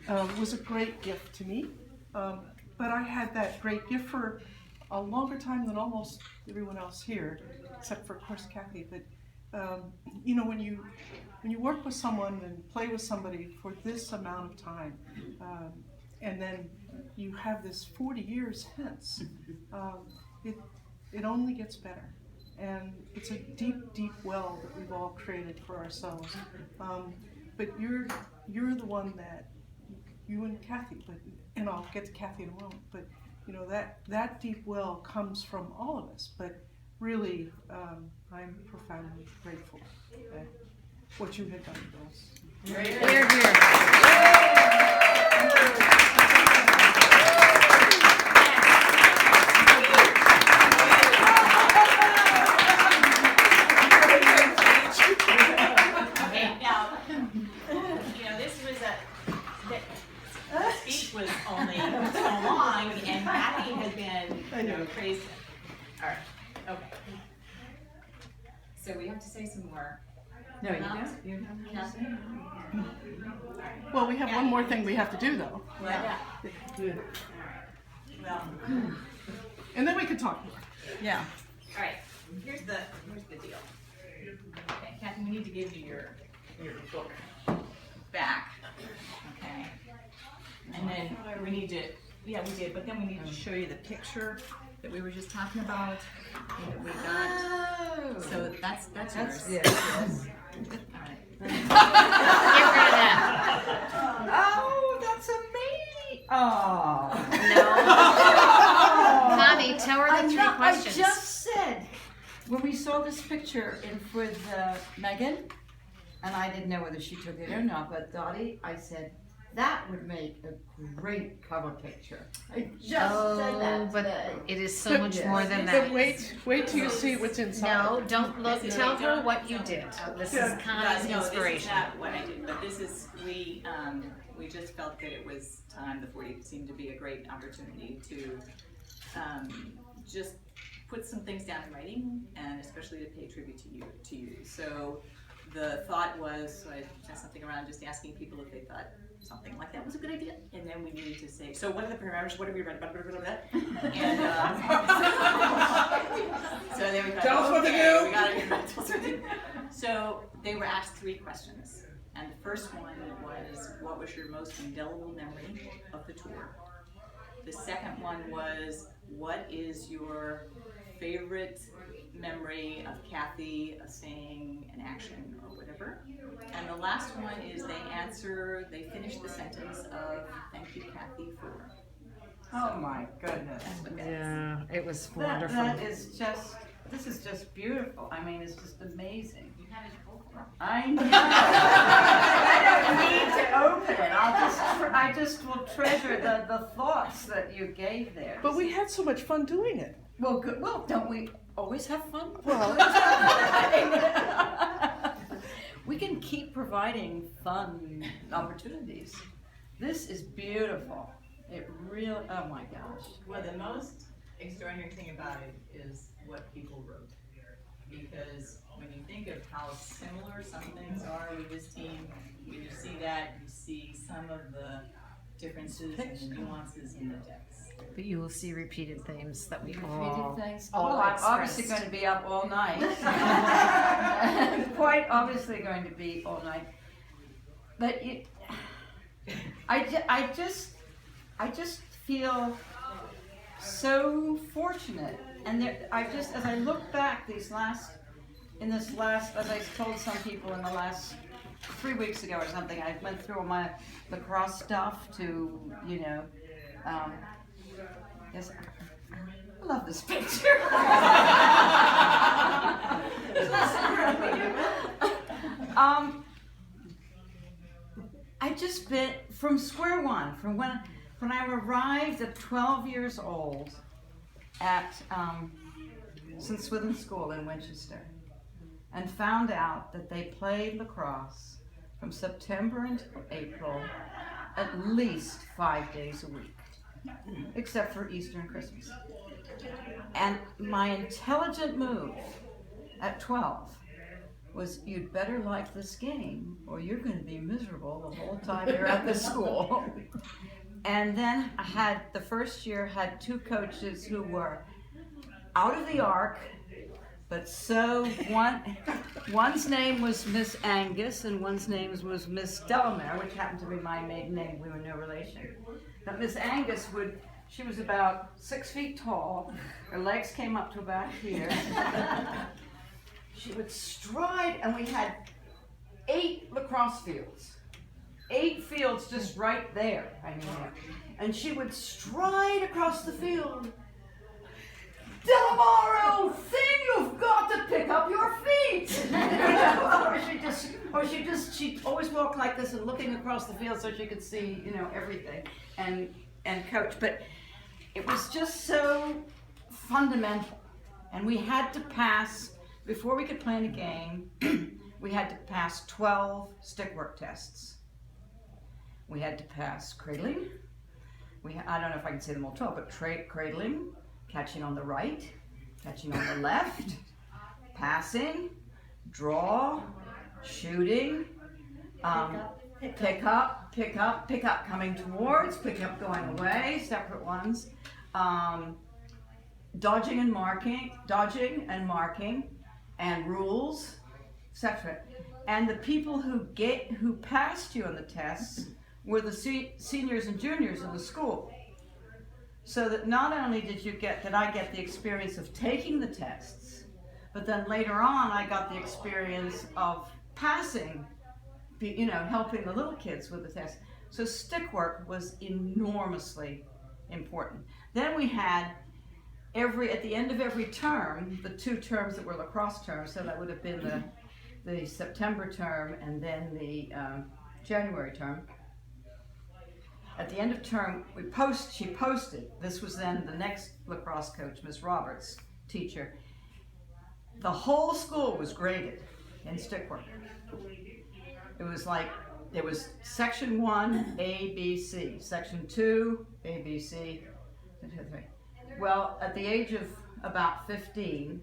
Was a great gift to me. But I had that great gift for a longer time than almost everyone else here, except for, of course, Kathy. But you know, when you work with someone and play with somebody for this amount of time, and then you have this 40 years hence, it only gets better. And it's a deep, deep well that we've all created for ourselves. But you're the one that, you and Kathy, and I'll get to Kathy in a moment, but you know, that deep well comes from all of us. But really, I'm profoundly grateful at what you have done for us. Here, here. Was only so long, and Patty has been crazy. All right, okay. So we have to say some more. No, you don't. Well, we have one more thing we have to do, though. Yeah. Well, and then we can talk more. Yeah. all right. Here's the deal. Okay, Kathy, we need to give you your book back. Okay. And then we need to, yeah, we did, but then we need to show you the picture that we were just talking about, that we got. So that's yours. Yes. All right. Get rid of that. Oh, that's amazing. Oh. No. Connie, tell her the three questions. I just said, when we saw this picture with Megan, and I didn't know whether she took it or not, but Dottie, I said, that would make a great cover picture. I just said that but today. it is so much more than that. But wait till you see what's inside. No, don't look. Tell her what you did. This is Connie's No, inspiration. this is not what I did, but this is, we just felt that it was time. The 40 seemed to be a great opportunity to just put some things down in writing, and especially to pay tribute to you. So the thought was, so I sent something around just asking people if they thought something like that was a good idea, and then we needed to say, so what are the parameters, what have we read about, and so then we thought, Tell us what to do. we gotta tell us what to do. So they were asked 3 questions, and the first one was, what was your most indelible memory of the tour? The second one was, what is your favorite memory of Kathy, a saying, an action, or whatever? And the last one is they finish the sentence of, thank you, Kathy, for. Oh my goodness. Yeah, it was That wonderful. this is just beautiful. I mean, it's just amazing. You have it open. I know. I don't need to open it. I just will treasure the thoughts that you gave there. But we had so much fun doing it. Well, good. Well, don't we always have fun? Well, we can keep providing fun opportunities. This is beautiful. It really, oh my gosh. Well, the most extraordinary thing about it is what people wrote. Because when you think of how similar some things are with this team, when you see that, you see some of the differences and the nuances in the text. But you will see repeated themes that we Repeated all things. all Well, I'm obviously expressed. going to be up all night. Quite obviously going to be all night. But I just feel so fortunate. And as I look back as I told some people in the last 3 weeks ago or something, I went through all my lacrosse stuff to, yes, I love this picture. I just been from square one, from when I arrived at 12 years old at St. Swithin School in Winchester, and found out that they played lacrosse from September until April, at least 5 days a week, except for Easter and Christmas. And my intelligent move at 12 was, you'd better like this game or you're going to be miserable the whole time you're at the school. And then the first year had two coaches who were out of the arc, but so one's name was Miss Angus and one's name was Miss Delamere, which happened to be my maiden name. We were no relation. But Miss Angus she was about 6 feet tall. Her legs came up to about here. She would stride, and we had 8 lacrosse fields. 8 fields just right there. I mean, and she would stride across the field. Delamare, old thing, you've got to pick up your feet. She'd always walk like this and looking across the field so she could see, everything and coach. But it was just so fundamental, and we had to pass before we could play in a game. We had to pass 12 stick work tests. We had to pass cradling. I don't know if I can say them all 12, but cradling, catching on the right, catching on the left, passing, draw, shooting, pick up, coming towards, pick up, going away, separate ones, dodging and marking, and rules, etc. And the people who passed you on the tests were the seniors and juniors in the school. So that not only did I get the experience of taking the tests, but then later on I got the experience of passing, helping the little kids with the tests. So stick work was enormously important. Then we had at the end of every term, the 2 terms that were lacrosse terms, so that would have been the September term and then the January term. At the end of term, she posted, this was then the next lacrosse coach, Miss Roberts, teacher. The whole school was graded in stick work. It was like, there was section 1, A, B, C, section 2, A, B, C, 2, 3. Well, at the age of about 15,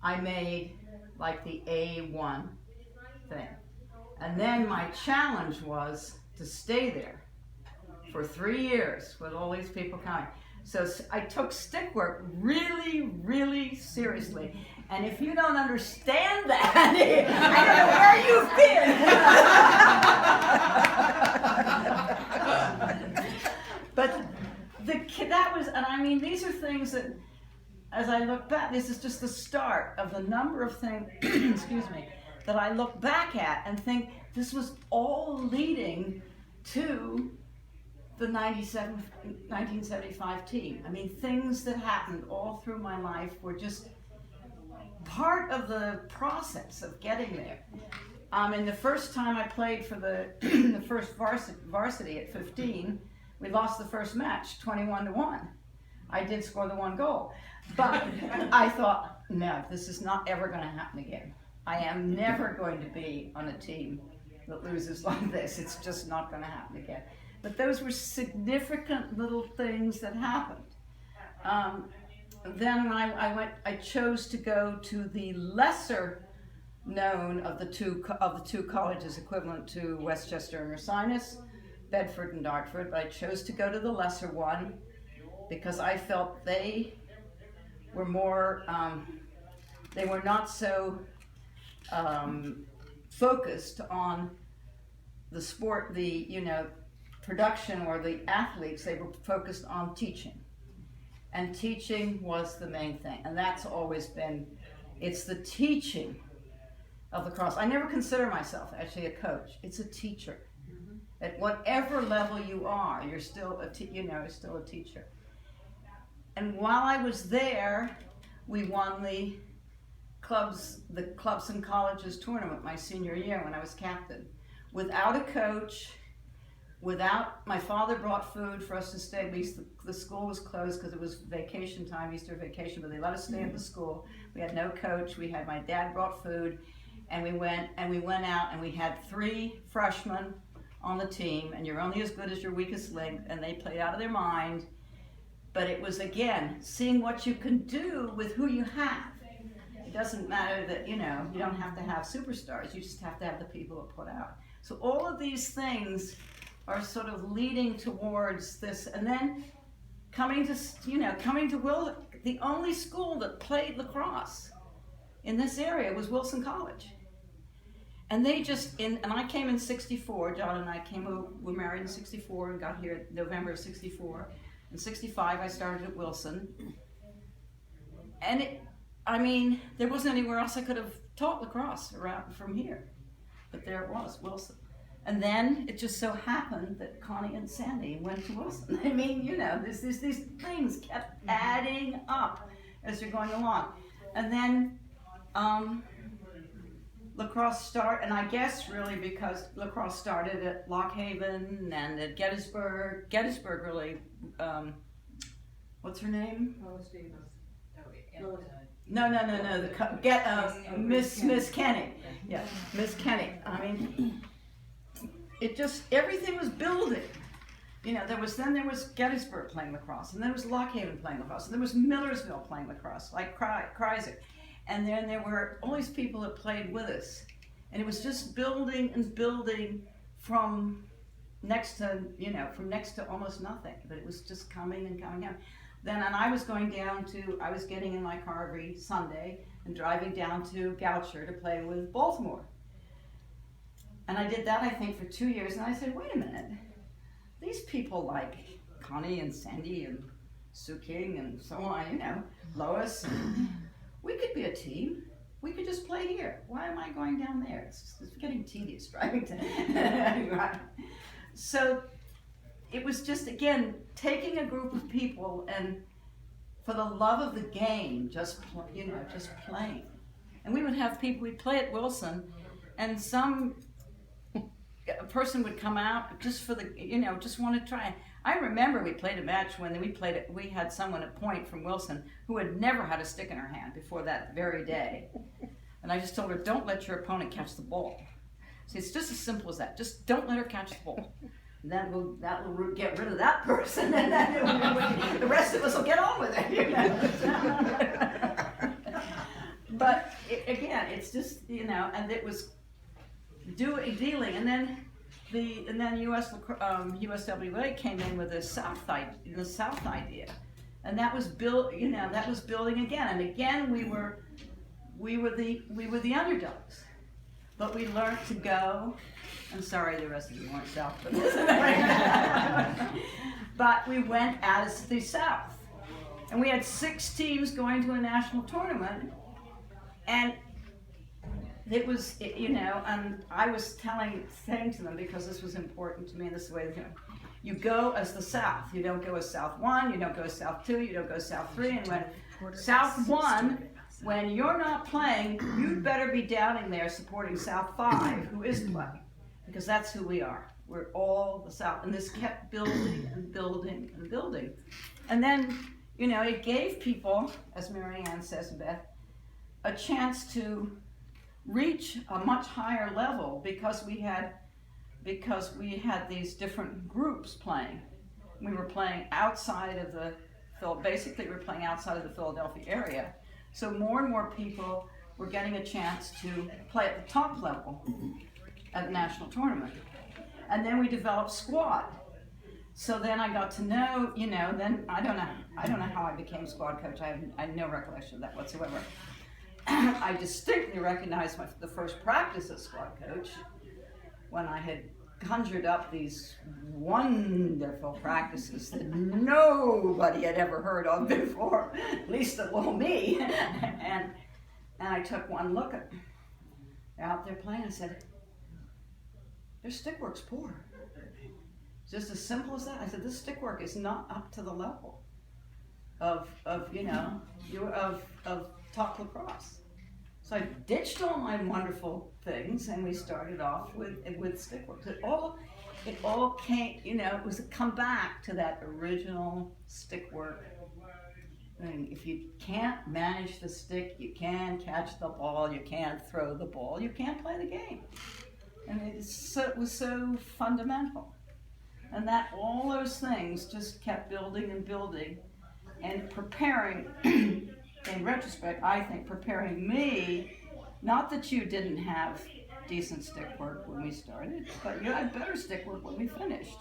I made like the A1 thing. And then my challenge was to stay there for 3 years with all these people coming. So I took stick work really, really seriously. And if you don't understand that, I don't know where you've been. But that was, and I mean, these are things that, as I look back, this is just the start of the number of things, excuse me, that I look back at and think this was all leading to the 1975 team. I mean, things that happened all through my life were just part of the process of getting there. And the first time I played for the first varsity at 15, we lost the first match, 21-1. I did score the 1 goal. But I thought, no, this is not ever going to happen again. I am never going to be on a team that loses like this. It's just not going to happen again. But those were significant little things that happened. Then I chose to go to the lesser known of the two colleges equivalent to Westchester and Ursinus, Bedford and Dartford, but I chose to go to the lesser one because I felt they were more, they were not so focused on the sport, production or the athletes. They were focused on teaching. And teaching was the main thing. And that's always been, it's the teaching of lacrosse. I never consider myself actually a coach. It's a teacher. Mm-hmm. At whatever level you are, you're still still a teacher. And while I was there, we won the clubs and colleges tournament my senior year when I was captain. Without a coach, my father brought food for us to stay. The school was closed because it was vacation time, Easter vacation, but they let us stay at the school. We had no coach. My dad brought food, and we went out, and we had 3 freshmen on the team, and you're only as good as your weakest link, and they played out of their mind. But it was, again, seeing what you can do with who you have. doesn't matter that, you don't have to have superstars, you just have to have the people that put out. So all of these things are sort of leading towards this, and then coming to Will, the only school that played lacrosse in this area was Wilson College. And they and I came in 64, John and I were married in 64 and got here November of 64. In 65, I started at Wilson. And there wasn't anywhere else I could have taught lacrosse around from here. But there it was, Wilson. And then it just so happened that Connie and Sandy went to Wilson. These things kept adding up as you're going along. And then lacrosse started, and I guess really because lacrosse started at Lock Haven and at Gettysburg. Gettysburg really, what's her name? No. Miss Kenny. Yeah, Miss Kenny. It just, everything was building. There was Gettysburg playing lacrosse, and then there was Lock Haven playing lacrosse, and there was Millersville playing lacrosse, like Kreisig. And then there were all these people that played with us. And it was just building and building from next to almost nothing. But it was just coming and coming down. Then, and I was getting in my car every Sunday and driving down to Goucher to play with Baltimore. And I did that, I think, for 2 years. And I said, wait a minute. These people like Connie and Sandy and Sue King and so on, Lois, we could be a team. We could just play here. Why am I going down there? It's getting tedious driving to. So it was just, again, taking a group of people and for the love of the game, just playing. And we would have people, we'd play at Wilson, and a person would come out just for just want to try. I remember we played a match when we had someone at point from Wilson who had never had a stick in her hand before that very day. And I just told her, don't let your opponent catch the ball. See, it's just as simple as that. Just don't let her catch the ball. And that will get rid of that person, and then the rest of us will get on with it. But again, it's just, and it was dealing, and then USWA came in with the South idea, and that was building again, and again we were the underdogs, but we learned to go. I'm sorry, the rest of you weren't South, but we went as the South, and we had 6 teams going to a national tournament, and it was, and I was saying to them, because this was important to me, and this is the way, you go as the South. You don't go as South 1, you don't go as South 2, you don't go South 3, and when South 1, when you're not playing, you'd better be down in there supporting South 5, who is playing, because that's who we are. We're all the South, and this kept building and building and building. And then, it gave people, as Mary Ann says, Beth, a chance to reach a much higher level because we had these different groups playing. We were playing outside of basically we're playing outside of the Philadelphia area. So more and more people were getting a chance to play at the top level at the national tournament. And then we developed squad. So then I got to know, then I don't know how I became squad coach. I have no recollection of that whatsoever. I distinctly recognized the first practice as squad coach when I had conjured up these wonderful practices that nobody had ever heard of before, at least me. And I took one look at them. They're out there playing. I said, their stick work's poor. Just as simple as that. I said, this stick work is not up to the level of top lacrosse. So I ditched all my wonderful things, and we started off with stick work. It all came, it was a comeback to that original stick work. I mean, if you can't manage the stick, you can't catch the ball, you can't throw the ball, you can't play the game. And it was so fundamental. And that all those things just kept building and building and preparing in retrospect, I think preparing me, not that you didn't have decent stick work when we started, but you had better stick work when we finished.